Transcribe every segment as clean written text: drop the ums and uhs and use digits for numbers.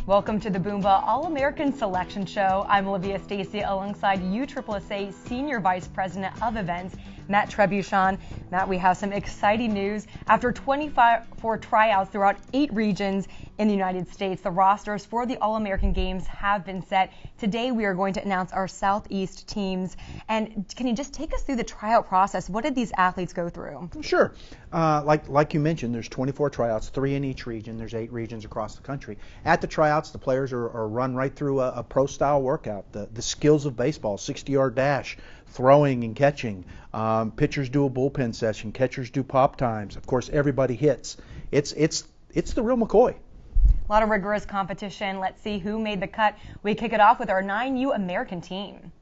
Welcome to the Boomba All-American Selection Show. I'm Olivia Stacy alongside USSSA Senior Vice President of Events, Matt Trebuchan. Matt, we have some exciting news. After 24 tryouts throughout 8 regions in the United States, the rosters for the All-American Games have been set. Today we are going to announce our Southeast teams. And can you just take us through the tryout process? What did these athletes go through? Sure. Like you mentioned, there's 24 tryouts, 3 in each region. There's 8 regions across the country. At the tryouts, the players are run right through a pro-style workout. The skills of baseball, 60-yard dash, throwing and catching. Pitchers do a bullpen session. Catchers do pop times. Of course, everybody hits. It's the real McCoy. A lot of rigorous competition. Let's see who made the cut. We kick it off with our 9U American team.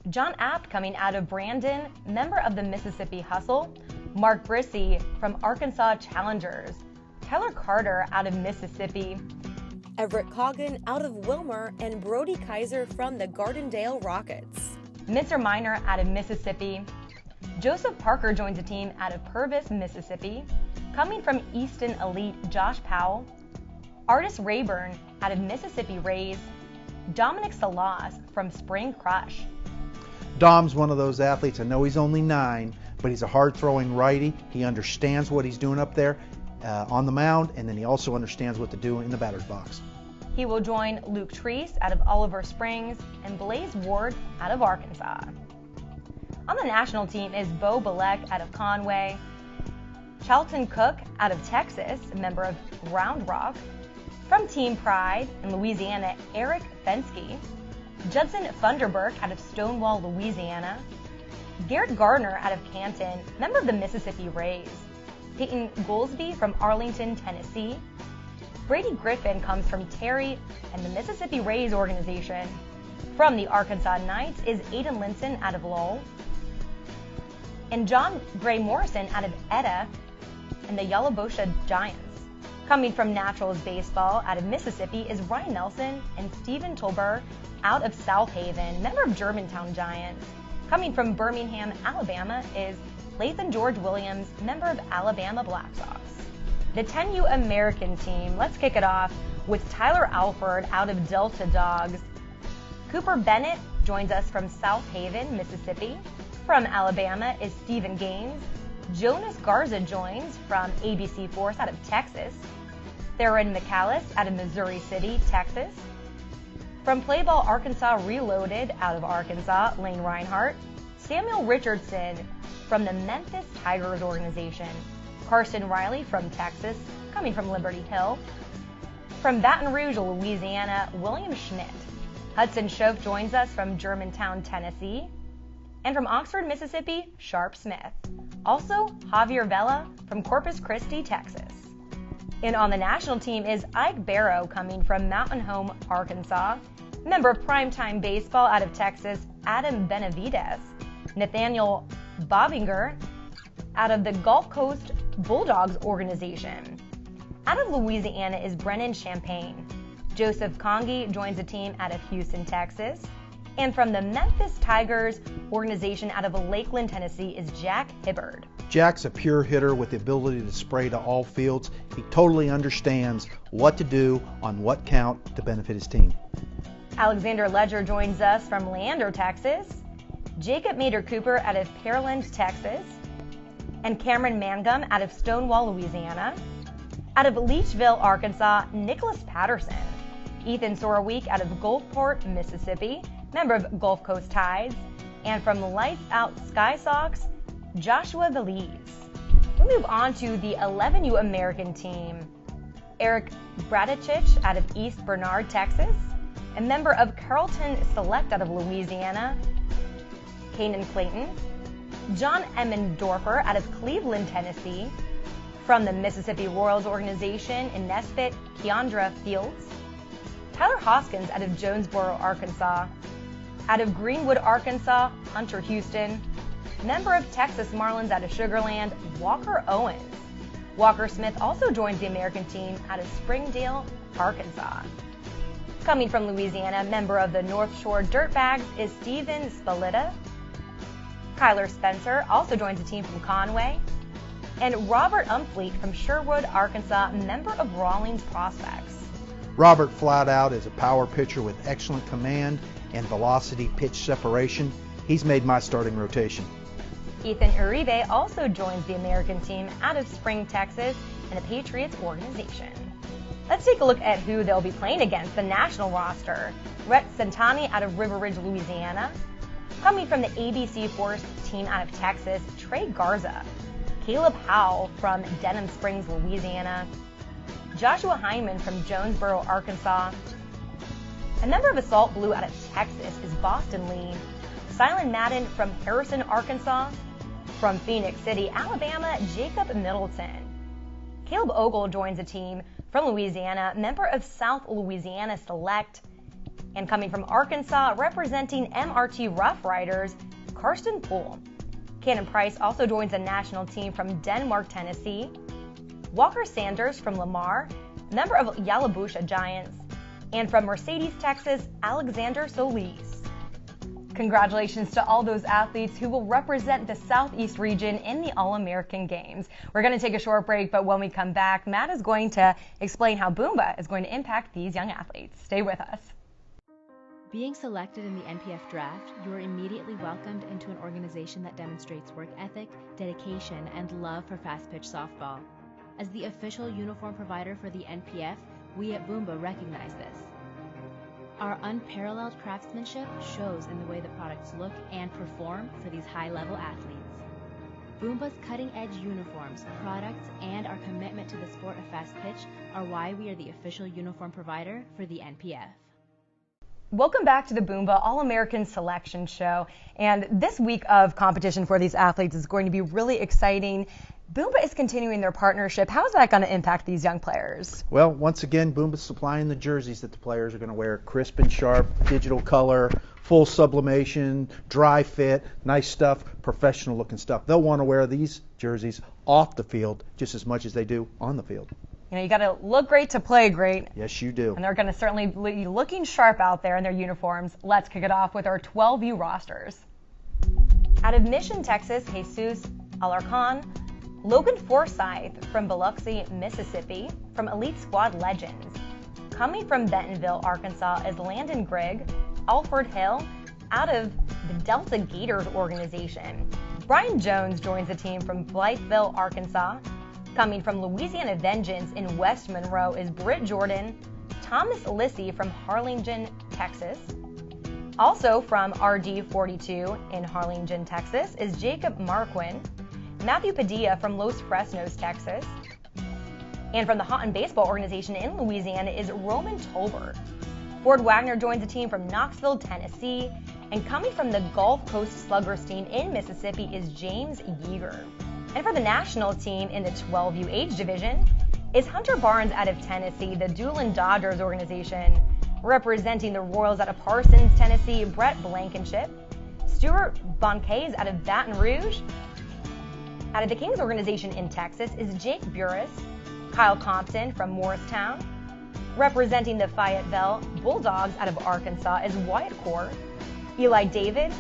John Apt coming out of Brandon, member of the Mississippi Hustle. Mark Brissy from Arkansas Challengers. Tyler Carter out of Mississippi. Everett Coggin out of Wilmer, and Brody Kaiser from the Gardendale Rockets. Mr. Minor out of Mississippi. Joseph Parker joins a team out of Purvis, Mississippi. Coming from Easton Elite, Josh Powell. Artis Rayburn out of Mississippi Rays. Dominic Salas from Spring Crush. Dom's one of those athletes. I know he's only 9, but he's a hard-throwing righty. He understands what he's doing up there on the mound, and then he also understands what to do in the batter's box. He will join Luke Treese out of Oliver Springs and Blaze Ward out of Arkansas. On the national team is Bo Bilek out of Conway. Charlton Cook out of Texas, a member of Round Rock. From Team Pride in Louisiana, Eric Fensky. Judson Funderburk out of Stonewall, Louisiana. Garrett Gardner out of Canton, member of the Mississippi Rays. Peyton Goolsby from Arlington, Tennessee. Brady Griffin comes from Terry and the Mississippi Rays organization. From the Arkansas Knights is Aiden Linson out of Lowell. And John Gray Morrison out of Etta and the Yalobosha Giants. Coming from Naturals Baseball out of Mississippi is Ryan Nelson and Stephen Tolber out of South Haven, member of Germantown Giants. Coming from Birmingham, Alabama is Lathan George Williams, member of Alabama Black Sox. The 10U American team, let's kick it off with Tyler Alford out of Delta Dogs. Cooper Bennett joins us from South Haven, Mississippi. From Alabama is Stephen Gaines. Jonas Garza joins from ABC Force out of Texas. Theron McAllis out of Missouri City, Texas. From Playball Arkansas Reloaded out of Arkansas, Lane Reinhardt. Samuel Richardson from the Memphis Tigers organization. Carson Riley from Texas, coming from Liberty Hill. From Baton Rouge, Louisiana, William Schmidt. Hudson Schoaf joins us from Germantown, Tennessee. And from Oxford, Mississippi, Sharp Smith. Also, Javier Vela from Corpus Christi, Texas. And on the national team is Ike Barrow coming from Mountain Home, Arkansas. Member of Primetime Baseball out of Texas, Adam Benavides. Nathaniel Bobinger out of the Gulf Coast Bulldogs organization. Out of Louisiana is Brennan Champagne. Joseph Congi joins a team out of Houston, Texas. And from the Memphis Tigers organization out of Lakeland, Tennessee is Jack Hibbard. Jack's a pure hitter with the ability to spray to all fields. He totally understands what to do on what count to benefit his team. Alexander Ledger joins us from Leander, Texas. Jacob Mader Cooper out of Pearland, Texas. And Cameron Mangum out of Stonewall, Louisiana. Out of Leachville, Arkansas, Nicholas Patterson. Ethan Soraweek out of Gulfport, Mississippi, member of Gulf Coast Tides. And from Lights Out Sky Sox, Joshua Veliz. We move on to the 11U American team. Eric Bradachich out of East Bernard, Texas. A member of Carlton Select out of Louisiana, Kanan Clayton. John Emmendorfer out of Cleveland, Tennessee. From the Mississippi Royals organization in Nesbitt, Keandra Fields. Tyler Hoskins out of Jonesboro, Arkansas. Out of Greenwood, Arkansas, Hunter Houston. Member of Texas Marlins out of Sugar Land, Walker Owens. Walker Smith also joins the American team out of Springdale, Arkansas. Coming from Louisiana, member of the North Shore Dirtbags is Steven Spoleto. Kyler Spencer also joins the team from Conway. And Robert Umfleet from Sherwood, Arkansas, member of Rawlings Prospects. Robert flat out is a power pitcher with excellent command and velocity pitch separation. He's made my starting rotation. Ethan Uribe also joins the American team out of Spring, Texas in the Patriots organization. Let's take a look at who they'll be playing against. The national roster: Rhett Santani out of River Ridge, Louisiana. Coming from the ABC Force team out of Texas, Trey Garza. Caleb Howell from Denham Springs, Louisiana. Joshua Hyman from Jonesboro, Arkansas. A member of Assault Blue out of Texas is Boston Lee. Silent Madden from Harrison, Arkansas. From Phoenix City, Alabama, Jacob Middleton. Caleb Ogle joins the team from Louisiana, member of South Louisiana Select. And coming from Arkansas, representing MRT Rough Riders, Karsten Poole. Cannon Price also joins the national team from Denmark, Tennessee. Walker Sanders from Lamar, member of Yalabusha Giants. And from Mercedes, Texas, Alexander Solis. Congratulations to all those athletes who will represent the Southeast region in the All-American Games. We're going to take a short break, but when we come back, Matt is going to explain how Boomba is going to impact these young athletes. Stay with us. Being selected in the NPF draft, you are immediately welcomed into an organization that demonstrates work ethic, dedication, and love for fast-pitch softball. As the official uniform provider for the NPF, we at Boomba recognize this. Our unparalleled craftsmanship shows in the way the products look and perform for these high-level athletes. Boomba's cutting-edge uniforms, products, and our commitment to the sport of fast pitch are why we are the official uniform provider for the NPF. Welcome back to the Boomba All-American Selection Show. And this week of competition for these athletes is going to be really exciting. Boomba is continuing their partnership. How is that going to impact these young players? Well, once again, Boomba's supplying the jerseys that the players are going to wear. Crisp and sharp, digital color, full sublimation, dry fit, nice stuff, professional looking stuff. They'll want to wear these jerseys off the field just as much as they do on the field. You know, you got to look great to play great. Yes, you do. And they're going to certainly be looking sharp out there in their uniforms. Let's kick it off with our 12U rosters. Out of Mission, Texas, Jesus Alarcon. Logan Forsythe from Biloxi, Mississippi, from Elite Squad Legends. Coming from Bentonville, Arkansas, is Landon Grigg. Alfred Hill, out of the Delta Gators organization. Brian Jones joins the team from Blytheville, Arkansas. Coming from Louisiana Vengeance in West Monroe is Britt Jordan. Thomas Lissy from Harlingen, Texas. Also from RD42 in Harlingen, Texas, is Jacob Marquin. Matthew Padilla from Los Fresnos, Texas. And from the Houghton Baseball organization in Louisiana is Roman Tolbert. Ford Wagner joins the team from Knoxville, Tennessee. And coming from the Gulf Coast Sluggers team in Mississippi is James Yeager. And for the national team in the 12U age division is Hunter Barnes out of Tennessee, the Doolin Dodgers organization. Representing the Royals out of Parsons, Tennessee, Brett Blankenship. Stuart Boncays out of Baton Rouge. Out of the Kings organization in Texas is Jake Burris. Kyle Compton from Morristown. Representing the Fayetteville Bulldogs out of Arkansas is Wyatt Core. Eli David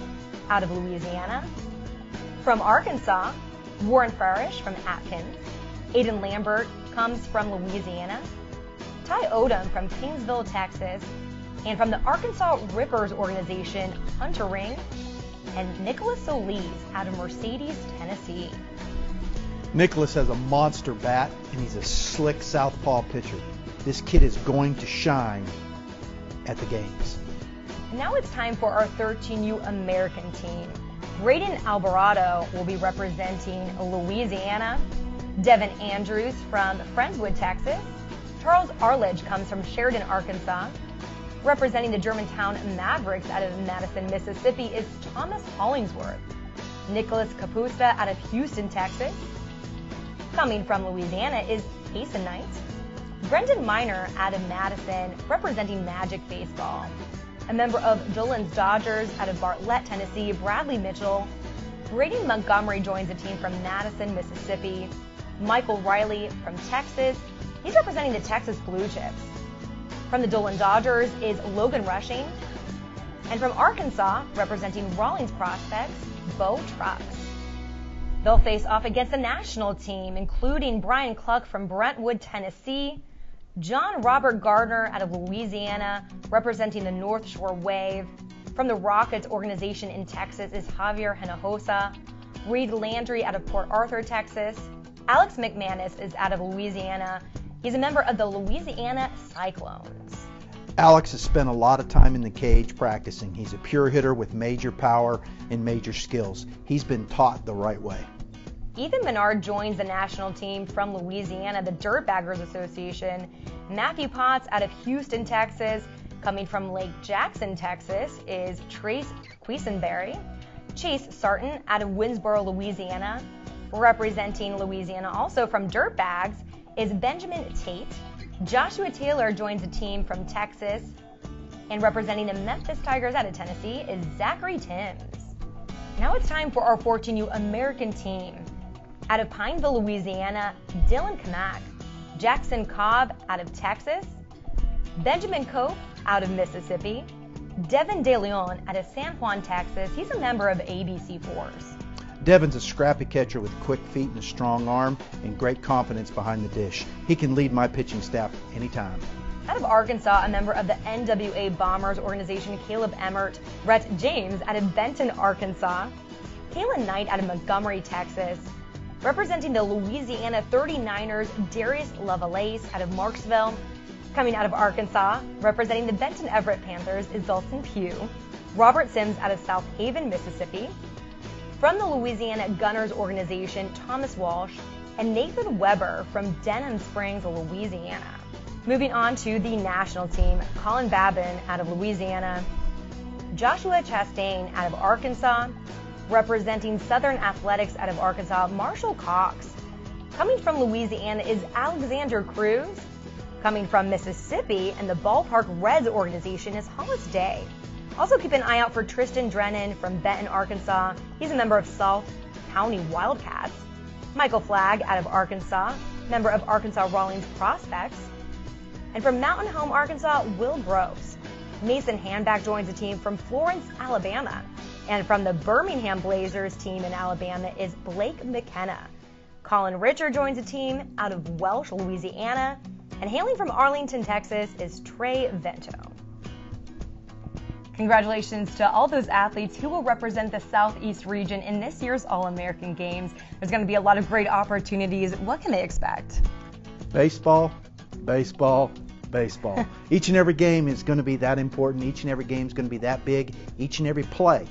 out of Louisiana. From Arkansas, Warren Farish from Atkins. Aiden Lambert comes from Louisiana. Ty Odom from Kingsville, Texas. And from the Arkansas Rippers organization, Hunter Ring. And Nicholas Solis out of Mercedes, Tennessee. Nicholas has a monster bat, and he's a slick southpaw pitcher. This kid is going to shine at the games. And now it's time for our 13U American team. Braden Alvarado will be representing Louisiana. Devin Andrews from Friendswood, Texas. Charles Arledge comes from Sheridan, Arkansas. Representing the Germantown Mavericks out of Madison, Mississippi is Thomas Hollingsworth. Nicholas Capusta out of Houston, Texas. Coming from Louisiana is Payson Knight. Brendan Miner out of Madison, representing Magic Baseball. A member of Dolan's Dodgers out of Bartlett, Tennessee, Bradley Mitchell. Brady Montgomery joins the team from Madison, Mississippi. Michael Riley from Texas. He's representing the Texas Blue Chips. From the Dolan Dodgers is Logan Rushing. And from Arkansas, representing Rawlings Prospects, Bo Trucks. They'll face off against the national team, including Brian Cluck from Brentwood, Tennessee, John Robert Gardner out of Louisiana, representing the North Shore Wave. From the Rockets organization in Texas is Javier Hinojosa. Reed Landry out of Port Arthur, Texas. Alex Mcmanus is out of Louisiana. He's a member of the Louisiana Cyclones. Alex has spent a lot of time in the cage practicing. He's a pure hitter with major power and major skills. He's been taught the right way. Ethan Menard joins the national team from Louisiana, the Dirtbaggers Association. Matthew Potts out of Houston, Texas. Coming from Lake Jackson, Texas is Trace Quisenberry. Chase Sarton out of Winsboro, Louisiana. Representing Louisiana also from Dirtbags is Benjamin Tate. Joshua Taylor joins the team from Texas. And representing the Memphis Tigers out of Tennessee is Zachary Timms. Now it's time for our 14U American team. Out of Pineville, Louisiana, Dylan Kamak. Jackson Cobb out of Texas. Benjamin Cope out of Mississippi. Devin De Leon out of San Juan, Texas. He's a member of ABC Force. Devin's a scrappy catcher with quick feet and a strong arm and great confidence behind the dish. He can lead my pitching staff anytime. Out of Arkansas, a member of the NWA Bombers organization, Caleb Emmert. Rhett James out of Benton, Arkansas. Kayla Knight out of Montgomery, Texas. Representing the Louisiana 39ers, Darius Lovelace out of Marksville. Coming out of Arkansas, representing the Benton Everett Panthers is Dalton Pugh. Robert Sims out of South Haven, Mississippi. From the Louisiana Gunners organization, Thomas Walsh. And Nathan Weber from Denham Springs, Louisiana. Moving on to the national team, Colin Babin out of Louisiana. Joshua Chastain out of Arkansas. Representing Southern Athletics out of Arkansas, Marshall Cox. Coming from Louisiana is Alexander Cruz. Coming from Mississippi and the Ballpark Reds organization is Hollis Day. Also keep an eye out for Tristan Drennan from Benton, Arkansas. He's a member of South County Wildcats. Michael Flagg out of Arkansas, member of Arkansas Rawlings Prospects. And from Mountain Home, Arkansas, Will Gross. Mason Handback joins the team from Florence, Alabama. And from the Birmingham Blazers team in Alabama is Blake McKenna. Colin Richard joins the team out of Welsh, Louisiana. And hailing from Arlington, Texas is Trey Vento. Congratulations to all those athletes who will represent the Southeast region in this year's All-American Games. There's going to be a lot of great opportunities. What can they expect? Baseball, baseball, baseball. Each and every game is going to be that important. Each and every game is going to be that big. Each and every play.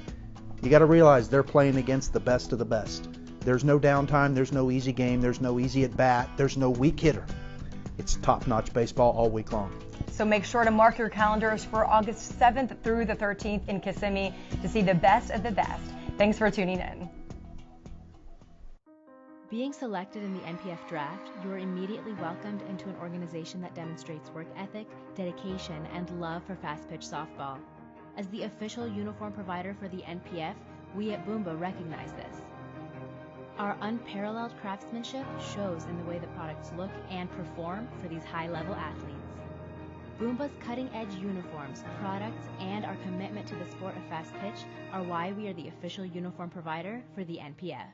You got to realize they're playing against the best of the best. There's no downtime. There's no easy game. There's no easy at bat. There's no weak hitter. It's top-notch baseball all week long. So make sure to mark your calendars for August 7th through the 13th in Kissimmee to see the best of the best. Thanks for tuning in. Being selected in the NPF draft, you are immediately welcomed into an organization that demonstrates work ethic, dedication, and love for fast-pitch softball. As the official uniform provider for the NPF, we at Boomba recognize this. Our unparalleled craftsmanship shows in the way the products look and perform for these high-level athletes. Boomba's cutting-edge uniforms, products, and our commitment to the sport of fast pitch are why we are the official uniform provider for the NPF.